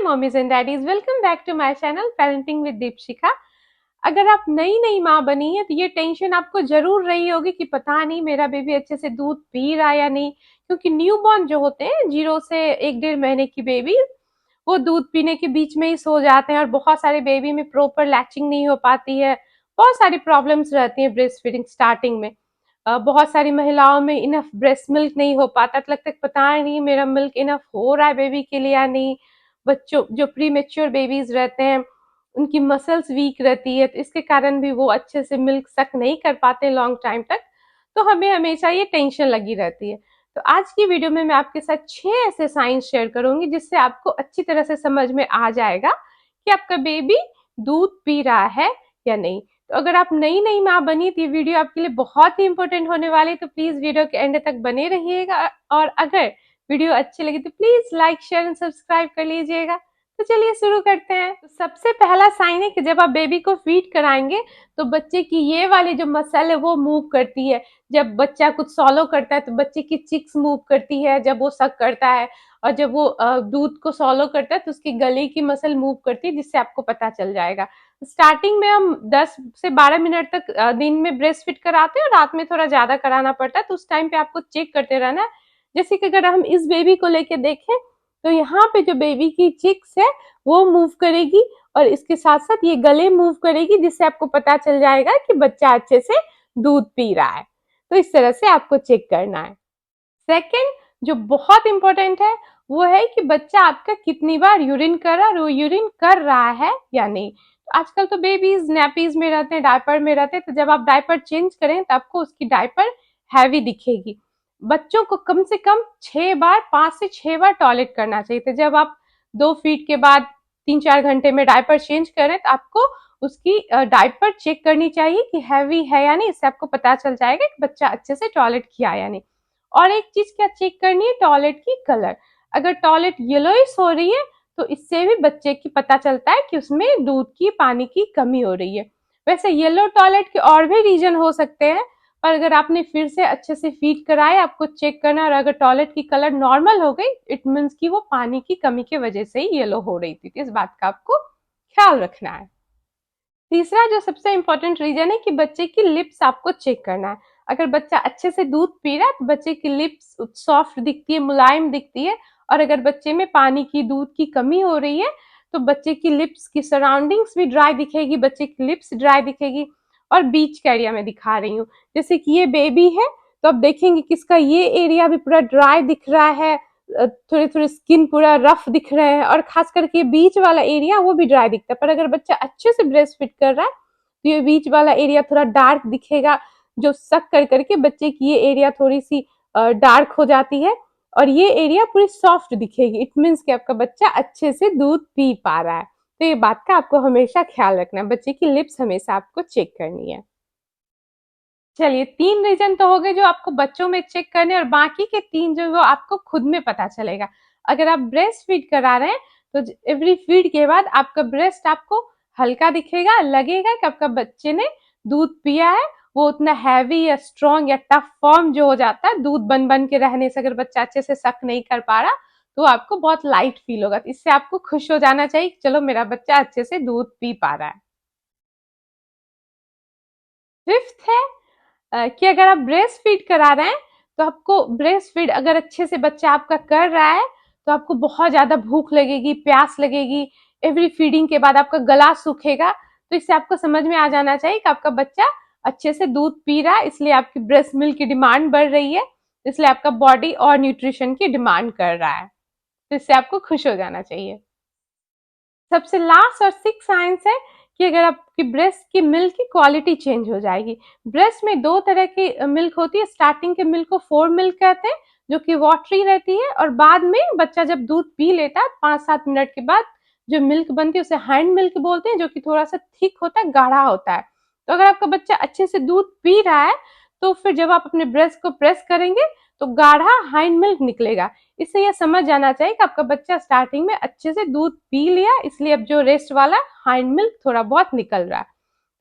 Mommies and daddies, welcome back to my channel parenting with Deepshikha. अगर आप नई नई माँ बनी है तो ये टेंशन आपको जरूर रही होगी कि पता नहीं मेरा बेबी अच्छे से दूध पी रहा है या नहीं, क्योंकि न्यूबॉर्न जो होते हैं 0 से 1 डेढ़ महीने की बेबी, वो दूध पीने के बीच में ही सो जाते हैं और बहुत सारे बेबी में प्रॉपर लैचिंग नहीं हो पाती है। बहुत सारी प्रॉब्लम्स रहती हैं ब्रेस्ट फीडिंग स्टार्टिंग में। बहुत सारी महिलाओं में इनफ ब्रेस्ट मिल्क नहीं हो पाता, तो लगता है पता नहीं मेरा मिल्क इनफ हो रहा है बेबी के लिए या नहीं। बच्चों जो प्री मेच्योर बेबीज रहते हैं उनकी मसल्स वीक रहती है, तो इसके कारण भी वो अच्छे से मिल्क सक नहीं कर पाते लॉन्ग टाइम तक। तो हमें हमेशा ये टेंशन लगी रहती है। तो आज की वीडियो में मैं आपके साथ 6 ऐसे साइंस शेयर करूंगी जिससे आपको अच्छी तरह से समझ में आ जाएगा कि आपका बेबी दूध पी रहा है या नहीं। तो अगर आप नई नई माँ बनी तो ये वीडियो आपके लिए बहुत ही इंपॉर्टेंट होने वाली है, तो प्लीज वीडियो के एंड तक बने रहिएगा। और अगर वीडियो अच्छी लगी तो please like share and subscribe कर लीजिएगा। तो चलिए शुरू करते हैं। तो सबसे पहला साइन है कि जब आप बेबी को फीड कराएंगे तो बच्चे की ये वाली जो मसल है वो मूव करती है। जब बच्चा कुछ सॉलो करता है तो बच्चे की चिक्स मूव करती है जब वो सक करता है, और जब वो दूध को सॉलो करता है तो उसकी गले की मसल मूव करती है, जिससे आपको पता चल जाएगा। स्टार्टिंग में हम 10 से 12 मिनट तक दिन में ब्रेस्ट फीड कराते हैं और रात में थोड़ा ज्यादा कराना पड़ता है, तो उस टाइम पे आपको चेक करते रहना है। जैसे कि अगर हम इस बेबी को लेके देखें तो यहाँ पे जो बेबी की चिक्स है वो मूव करेगी और इसके साथ साथ ये गले मूव करेगी, जिससे आपको पता चल जाएगा कि बच्चा अच्छे से दूध पी रहा है। तो इस तरह से आपको चेक करना है। सेकंड जो बहुत इंपॉर्टेंट है वो है कि बच्चा आपका कितनी बार यूरिन कर रहा है और वो यूरिन कर रहा है या नहीं। तो आजकल तो बेबीज नैपीज में रहते हैं, डायपर में रहते हैं, तो जब आप डायपर चेंज करें तो आपको उसकी डायपर हैवी दिखेगी। बच्चों को कम से कम 6 बार, 5 से 6 बार टॉयलेट करना चाहिए। तो जब आप 2 फीट के बाद 3-4 घंटे में डायपर चेंज करें तो आपको उसकी डायपर चेक करनी चाहिए कि हैवी है या नहीं। इससे आपको पता चल जाएगा कि बच्चा अच्छे से टॉयलेट किया या नहीं। और एक चीज क्या चेक करनी है, टॉयलेट की कलर। अगर टॉयलेट येलोइश हो रही है तो इससे भी बच्चे की पता चलता है कि उसमें दूध की, पानी की कमी हो रही है। वैसे येलो टॉयलेट के और भी रीजन हो सकते हैं, पर अगर आपने फिर से अच्छे से फीड कराए, आपको चेक करना है। और अगर टॉयलेट की कलर नॉर्मल हो गई, इट मीन्स कि वो पानी की कमी की वजह से ही येलो हो रही थी। इस बात का आपको ख्याल रखना है। तीसरा जो सबसे इंपॉर्टेंट रीजन है कि बच्चे की लिप्स आपको चेक करना है। अगर बच्चा अच्छे से दूध पी रहा है तो बच्चे की लिप्स सॉफ्ट दिखती है, मुलायम दिखती है। और अगर बच्चे में पानी की, दूध की कमी हो रही है तो बच्चे की लिप्स की सराउंडिंग्स भी ड्राई दिखेगी, बच्चे की लिप्स ड्राई दिखेगी। और बीच का एरिया में दिखा रही हूँ, जैसे कि ये बेबी है तो आप देखेंगे कि इसका ये एरिया भी पूरा ड्राई दिख रहा है, थोड़ी थोड़ी स्किन पूरा रफ दिख रहे हैं, और खास करके बीच वाला एरिया वो भी ड्राई दिखता है। पर अगर बच्चा अच्छे से ब्रेस्ट फीड कर रहा है तो ये बीच वाला एरिया थोड़ा डार्क दिखेगा, जो सक कर करके बच्चे की ये एरिया थोड़ी सी डार्क हो जाती है और ये एरिया पूरी सॉफ्ट दिखेगी। इट मीन्स कि आपका बच्चा अच्छे से दूध पी पा रहा है। तो ये बात का आपको हमेशा ख्याल रखना है, बच्चे की लिप्स हमेशा आपको चेक करनी है। चलिए 3 रीजन तो हो गए जो आपको बच्चों में चेक करने, और बाकी के 3 जो वो आपको खुद में पता चलेगा। अगर आप ब्रेस्ट फीड करा रहे हैं तो एवरी फीड के बाद आपका ब्रेस्ट आपको हल्का दिखेगा, लगेगा कि आपका बच्चे ने दूध पिया है। वो उतना हैवी या स्ट्रॉन्ग या टफ फॉर्म जो हो जाता है दूध बन बन के रहने से, अगर बच्चा अच्छे से सक नहीं कर पा रहा तो आपको बहुत लाइट फील होगा। तो इससे आपको खुश हो जाना चाहिए कि चलो मेरा बच्चा अच्छे से दूध पी पा रहा है। फिफ्थ है कि अगर आप ब्रेस्ट फीड करा रहे हैं तो आपको ब्रेस्ट फीड अगर अच्छे से बच्चा आपका कर रहा है तो आपको बहुत ज्यादा भूख लगेगी, प्यास लगेगी। एवरी फीडिंग के बाद आपका गला सूखेगा। तो इससे आपको समझ में आ जाना चाहिए कि आपका बच्चा अच्छे से दूध पी रहा है, इसलिए आपकी ब्रेस्ट मिल्क की डिमांड बढ़ रही है, इसलिए आपका बॉडी और न्यूट्रिशन की डिमांड कर रहा है। तो इससे आपको खुश हो जाना चाहिए। सबसे लास्ट और सिक्स साइंस है कि अगर आपकी ब्रेस्ट की मिल्क की क्वालिटी चेंज हो जाएगी। ब्रेस्ट में 2 तरह की मिल्क होती है। स्टार्टिंग के मिल्क को फोर मिल्क कहते हैं, जो कि वाटरी रहती है, और बाद में बच्चा जब दूध पी लेता है 5-7 मिनट के बाद जो मिल्क बनती है उसे हैंड मिल्क बोलते हैं, जो कि थोड़ा सा थिक होता है, गाढ़ा होता है। तो अगर आपका बच्चा अच्छे से दूध पी रहा है तो फिर जब आप अपने ब्रेस्ट को प्रेस करेंगे तो गाढ़ा हाइंड मिल्क निकलेगा। इससे यह समझ जाना चाहिए कि आपका बच्चा स्टार्टिंग में अच्छे से दूध पी लिया, इसलिए अब जो रेस्ट वाला हाइंड मिल्क थोड़ा बहुत निकल रहा है।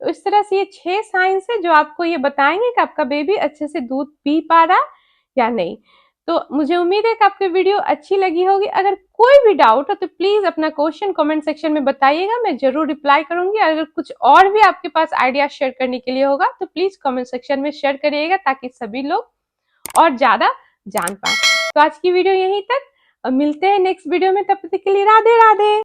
तो इस तरह से ये 6 साइंस है जो आपको ये बताएंगे कि आपका बेबी अच्छे से दूध पी पा रहा है या नहीं। तो मुझे उम्मीद है कि आपको वीडियो अच्छी लगी होगी। अगर कोई भी डाउट हो तो प्लीज अपना क्वेश्चन कमेंट सेक्शन में बताइएगा, मैं जरूर रिप्लाई करूंगी। अगर कुछ और भी आपके पास आइडिया शेयर करने के लिए होगा तो प्लीज कमेंट सेक्शन में शेयर करिएगा, ताकि सभी लोग और ज्यादा जान पाए। तो आज की वीडियो यहीं तक, मिलते हैं नेक्स्ट वीडियो में, तब तक के लिए राधे राधे।